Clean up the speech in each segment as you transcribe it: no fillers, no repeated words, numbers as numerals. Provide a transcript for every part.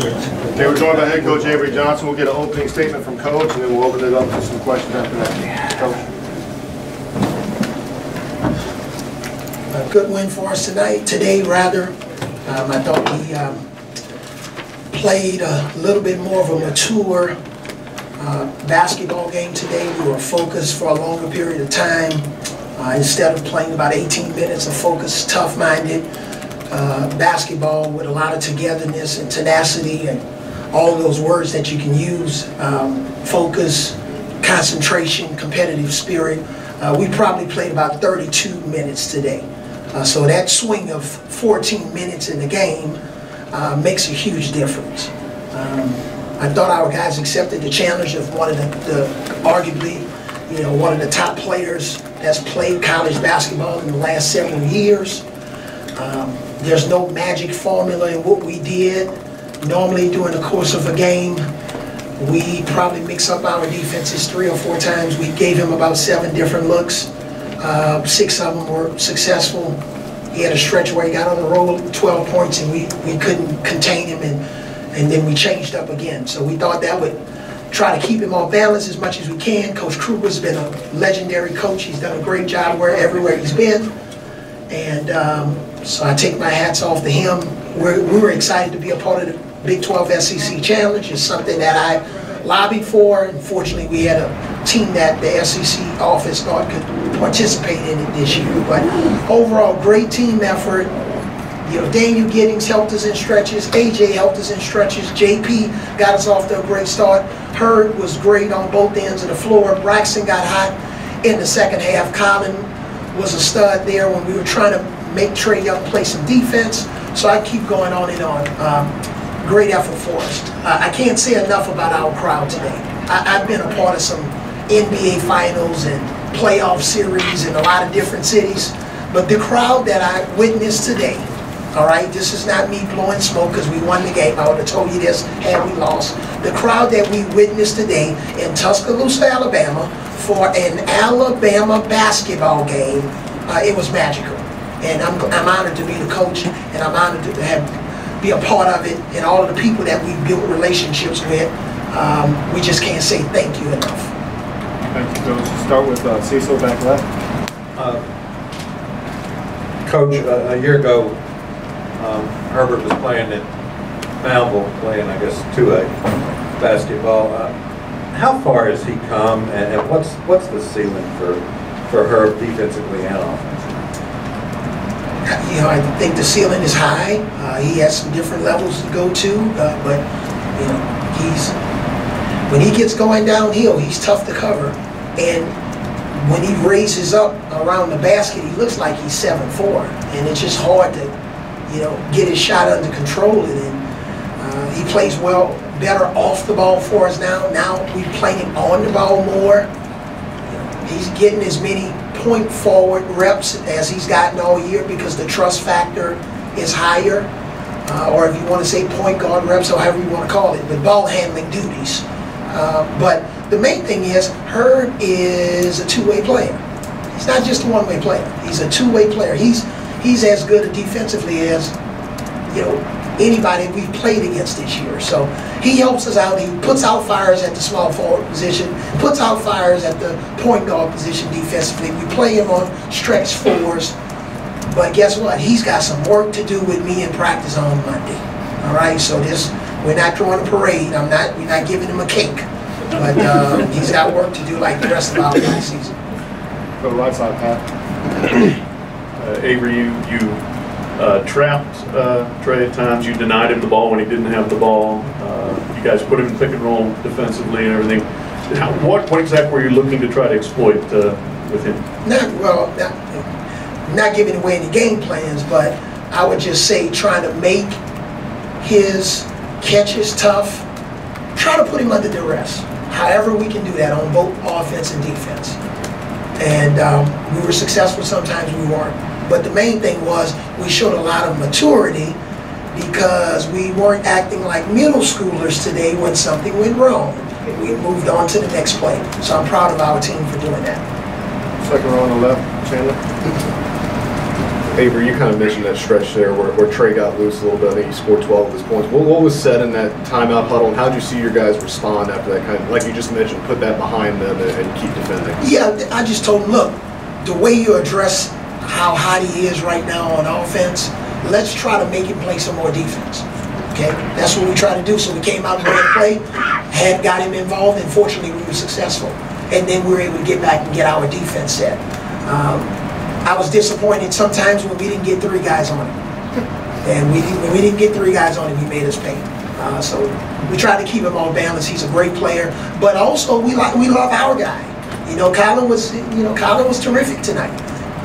Okay, we're joined by head coach Avery Johnson. We'll get an opening statement from coach, and then we'll open it up to some questions after that. Coach. A good win for us today, rather. I thought we played a little bit more of a mature basketball game today. We were focused for a longer period of time. Instead of playing about 18 minutes of focused, tough-minded basketball with a lot of togetherness and tenacity and all those words that you can use, focus, concentration, competitive spirit. We probably played about 32 minutes today. So that swing of 14 minutes in the game makes a huge difference. I thought our guys accepted the challenge of one of the arguably, one of the top players that's played college basketball in the last several years. There's no magic formula in what we did. Normally during the course of a game, we probably mix up our defenses 3 or 4 times. We gave him about 7 different looks. 6 of them were successful. He had a stretch where he got on the roll, 12 points, and we couldn't contain him, and then we changed up again. So we thought that would try to keep him off balance as much as we can. Coach Kruger's been a legendary coach. He's done a great job everywhere he's been. And so I take my hats off to him. We were excited to be a part of the Big 12 SEC Challenge. It's something that I lobbied for. Unfortunately, we had a team that the SEC office thought could participate in it this year. But overall, great team effort. Daniel Giddings helped us in stretches. AJ helped us in stretches. JP got us off to a great start. Hurd was great on both ends of the floor. Braxton got hot in the second half. Colin was a stud there when we were trying to make Trae Young play some defense. So I keep going on and on. Great effort for us. I can't say enough about our crowd today. I've been a part of some NBA finals and playoff series in a lot of different cities. But the crowd that I witnessed today, all right, this is not me blowing smoke because we won the game. I would have told you this had we lost. The crowd that we witnessed today in Tuscaloosa, Alabama, for an Alabama basketball game, it was magical. And I'm honored to be the coach, and I'm honored to be a part of it, and all of the people that we built relationships with. We just can't say thank you enough. Thank you, Coach. Start with Cecil back left. Coach, a year ago, Herbert was playing at Malville, playing, I guess, 2A basketball. How far has he come, and what's the ceiling for Herb defensively and offensively? I think the ceiling is high. He has some different levels to go to, but when he gets going downhill, he's tough to cover. And when he raises up around the basket, he looks like he's 7'4", and it's just hard to, get his shot under control. And he plays better off the ball for us now. Now we play him on the ball more. He's getting as many point forward reps as he's gotten all year because the trust factor is higher, or if you want to say point guard reps or however you want to call it, but ball handling duties. But the main thing is Herb is a two-way player. He's not just a one-way player. He's a two-way player. He's as good defensively as anybody we've played against this year. So he helps us out. He puts out fires at the small forward position, puts out fires at the point guard position defensively. We play him on stretch 4s. But guess what? He's got some work to do with me in practice on Monday. All right, so we're not throwing a parade. We're not giving him a cake. But he's got work to do like the rest of our season. Go right side, Pat. Avery, you trapped Trae at times. You denied him the ball when he didn't have the ball. You guys put him in pick and roll defensively and everything. What exactly were you looking to try to exploit with him? Not giving away any game plans, but I would just say trying to make his catches tough. Try to put him under duress. However we can do that on both offense and defense. And we were successful, sometimes we weren't. But the main thing was we showed a lot of maturity because we weren't acting like middle schoolers today when something went wrong. We moved on to the next play. So I'm proud of our team for doing that. Second row on the left, Chandler. Avery, you kind of mentioned that stretch there where Trey got loose a little bit. I think he scored 12 of his points. What was said in that timeout huddle, and how did you see your guys respond after that kind of, like you just mentioned, put that behind them and keep defending? Yeah, I just told him, look, the way you address how hot he is right now on offense, let's try to make him play some more defense. Okay, that's what we try to do. So we came out and ran play, had got him involved, and fortunately we were successful. And then we were able to get back and get our defense set. I was disappointed sometimes when we didn't get 3 guys on him. And when we didn't get 3 guys on him, he made us pay. So we tried to keep him on balance. He's a great player, but also we love our guy. You know, Colin was terrific tonight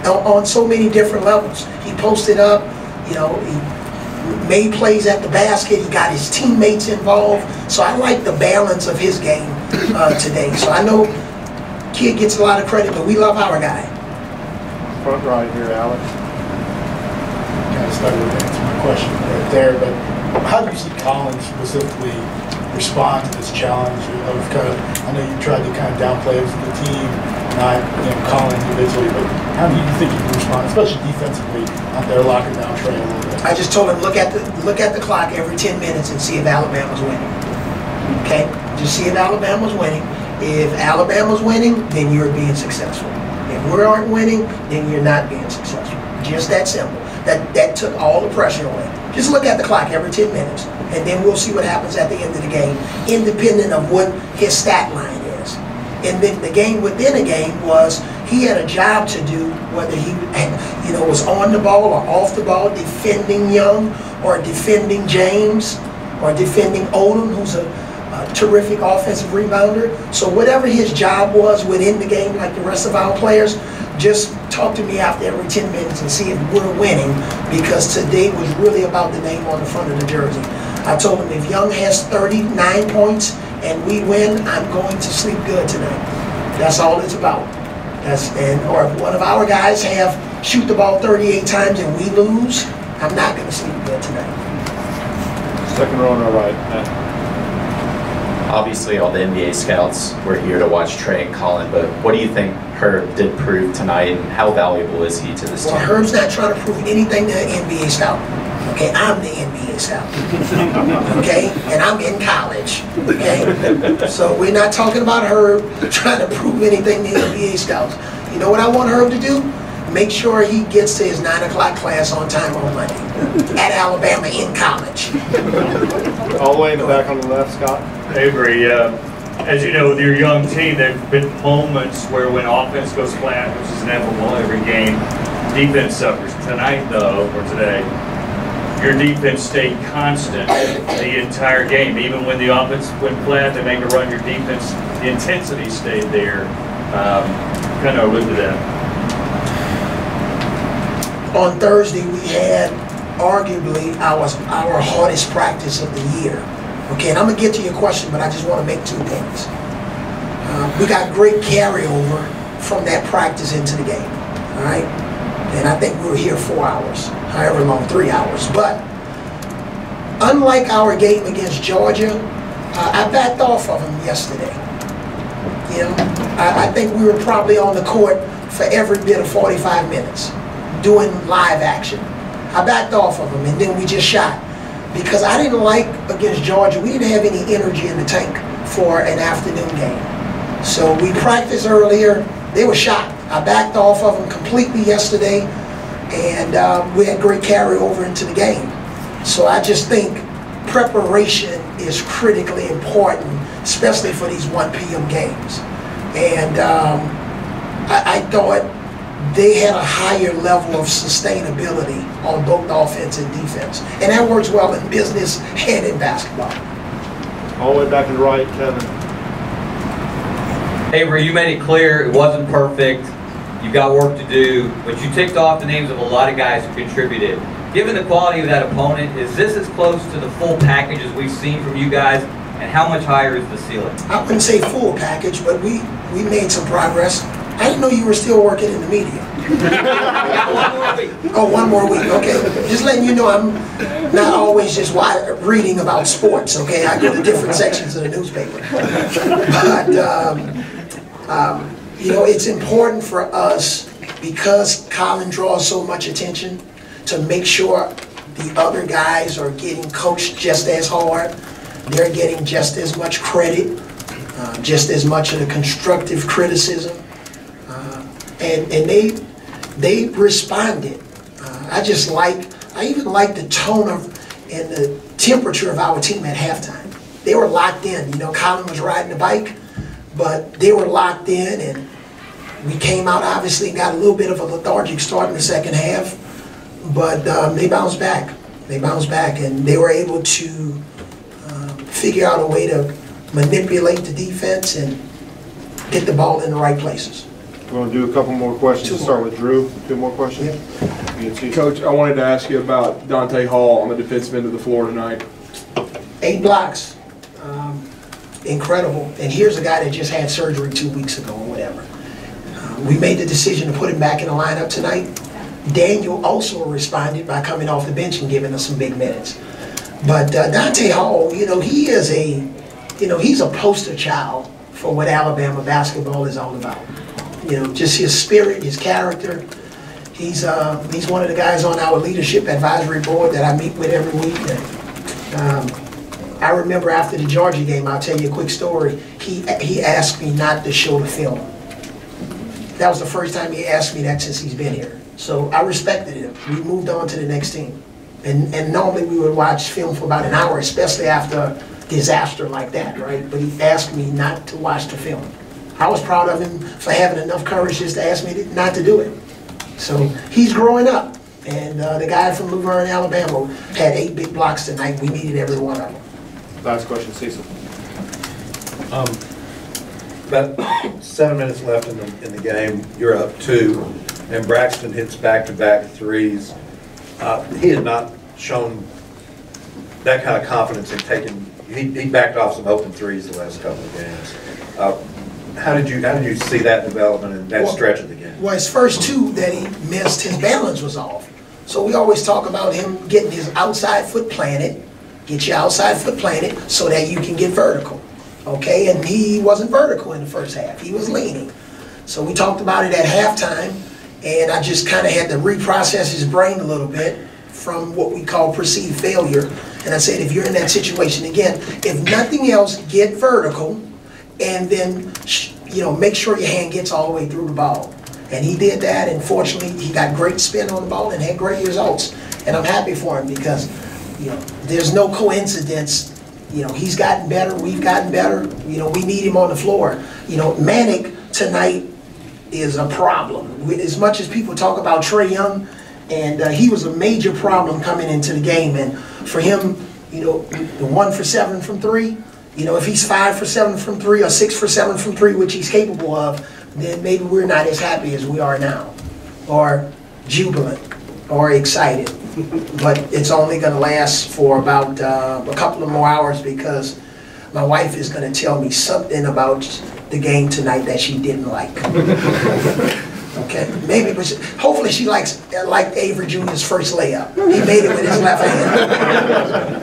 on so many different levels. He posted up, you know, he made plays at the basket. He got his teammates involved. So I like the balance of his game today. So I know kid gets a lot of credit, but we love our guy. Front right here, Alex. Kind of started to answer my question right there, but how do you see Colin specifically respond to this challenge of kind of, I know you tried to kind of downplay it as the team, not Colin individually, but how do you think he can respond, especially defensively, out there locking down Trey a little bit? I just told him look at the clock every 10 minutes and see if Alabama's winning. Okay, just see if Alabama's winning. If Alabama's winning, then you're being successful. If we aren't winning, then you're not being successful. Just that simple. That took all the pressure away. Just look at the clock every 10 minutes, and then we'll see what happens at the end of the game, independent of what his stat line is. And then the game within a game was he had a job to do, whether he was on the ball or off the ball, defending Young or defending James or defending Odom, who's a terrific offensive rebounder. So whatever his job was within the game, like the rest of our players, just talk to me after every 10 minutes and see if we're winning, because today was really about the name on the front of the jersey. I told him if Young has 39 points and we win, I'm going to sleep good tonight. That's all it's about. Or if one of our guys shoot the ball 38 times and we lose, I'm not going to sleep good tonight. Second row on our right, Matt. Obviously, all the NBA scouts were here to watch Trey and Colin, but what do you think Herb did prove tonight, and how valuable is he to this team? Well, Herb's not trying to prove anything to an NBA scout. Okay, I'm the NBA scout. Okay, and I'm in college. Okay, so we're not talking about Herb trying to prove anything to NBA scouts. You know what I want Herb to do? Make sure he gets to his 9 o'clock class on time on Monday at Alabama in college. All the way in the back on the left, Scott. Avery, as you know, with your young team, there have been moments where when offense goes flat, which is inevitable every game, defense suffers. Tonight, though, or today, your defense stayed constant the entire game. Even when the offense went flat, they make a run, your defense, the intensity stayed there. Kind of allude to that. On Thursday, we had arguably our hardest practice of the year. Okay, and I'm going to get to your question, but I just want to make 2 points. We got great carryover from that practice into the game, all right? And I think we were here 4 hours, however long, 3 hours. But unlike our game against Georgia, I backed off of them yesterday. You know, I think we were probably on the court for every bit of 45 minutes doing live action. I backed off of them, and then we just shot. Because I didn't like, against Georgia, we didn't have any energy in the tank for an afternoon game. So we practiced earlier. They were shot. I backed off of them completely yesterday, and we had great carryover into the game. So I just think preparation is critically important, especially for these 1 p.m. games. And I thought they had a higher level of sustainability on both offense and defense. And that works well in business and in basketball. All the way back to the right, Kevin. Avery, you made it clear it wasn't perfect. You've got work to do, but you ticked off the names of a lot of guys who contributed. Given the quality of that opponent, is this as close to the full package as we've seen from you guys? And how much higher is the ceiling? I wouldn't say full package, but we made some progress. I didn't know you were still working in the media. One more week. Oh, 1 more week, okay. Just letting you know I'm not always just reading about sports, okay? I go to different sections of the newspaper. But, you know, it's important for us because Colin draws so much attention, to make sure the other guys are getting coached just as hard, they're getting just as much credit, just as much of the constructive criticism, and they responded. I even like the tone of and the temperature of our team at halftime. They were locked in. You know, Colin was riding the bike, but they were locked in, and we came out, obviously got a little bit of a lethargic start in the second half, but they bounced back. They bounced back, and they were able to figure out a way to manipulate the defense and get the ball in the right places. We're going to do a couple more questions. We'll start with Drew. 2 more questions. Yep. Coach, I wanted to ask you about Dante Hall on the defensive end of the floor tonight. 8 blocks. Incredible. And here's a guy that just had surgery 2 weeks ago or whatever. We made the decision to put him back in the lineup tonight. Daniel also responded by coming off the bench and giving us some big minutes. But Dante Hall, you know, he's a poster child for what Alabama basketball is all about. You know, just his spirit, his character. He's one of the guys on our leadership advisory board that I meet with every week. And, I remember after the Georgia game, I'll tell you a quick story. He asked me not to show the film. That was the first time he asked me that since he's been here. So I respected him. We moved on to the next team. And normally we would watch film for about an hour, especially after a disaster like that, right? But he asked me not to watch the film. I was proud of him for having enough courage just to ask me not to do it. So he's growing up. And the guy from Luverne, Alabama had 8 big blocks tonight. We needed every one of them. Last question, Cecil. About 7 minutes left in the game. You're up 2, and Braxton hits back-to-back threes. He had not shown that kind of confidence in taking. He backed off some open threes the last couple of games. How did you see that development in that stretch of the game? Well, his first 2 that he missed, his balance was off. So we always talk about him getting his outside foot planted. Get your outside foot planted so that you can get vertical, okay? And he wasn't vertical in the first half. He was leaning. So we talked about it at halftime, and I just kind of had to reprocess his brain a little bit from what we call perceived failure. And I said, if you're in that situation again, if nothing else, get vertical, and then make sure your hand gets all the way through the ball. And he did that, and fortunately, he got great spin on the ball and had great results. And I'm happy for him because there's no coincidence. He's gotten better. We've gotten better. We need him on the floor. Manic tonight is a problem. As much as people talk about Trae Young, and he was a major problem coming into the game. And for him, the 1 for 7 from 3, if he's 5 for 7 from 3 or 6 for 7 from 3, which he's capable of, then maybe we're not as happy as we are now, or jubilant, or excited. But it's only going to last for about a couple of more hours because my wife is going to tell me something about the game tonight that she didn't like. Okay, maybe, but hopefully she liked Avery Jr.'s first layup. He made it with his left hand.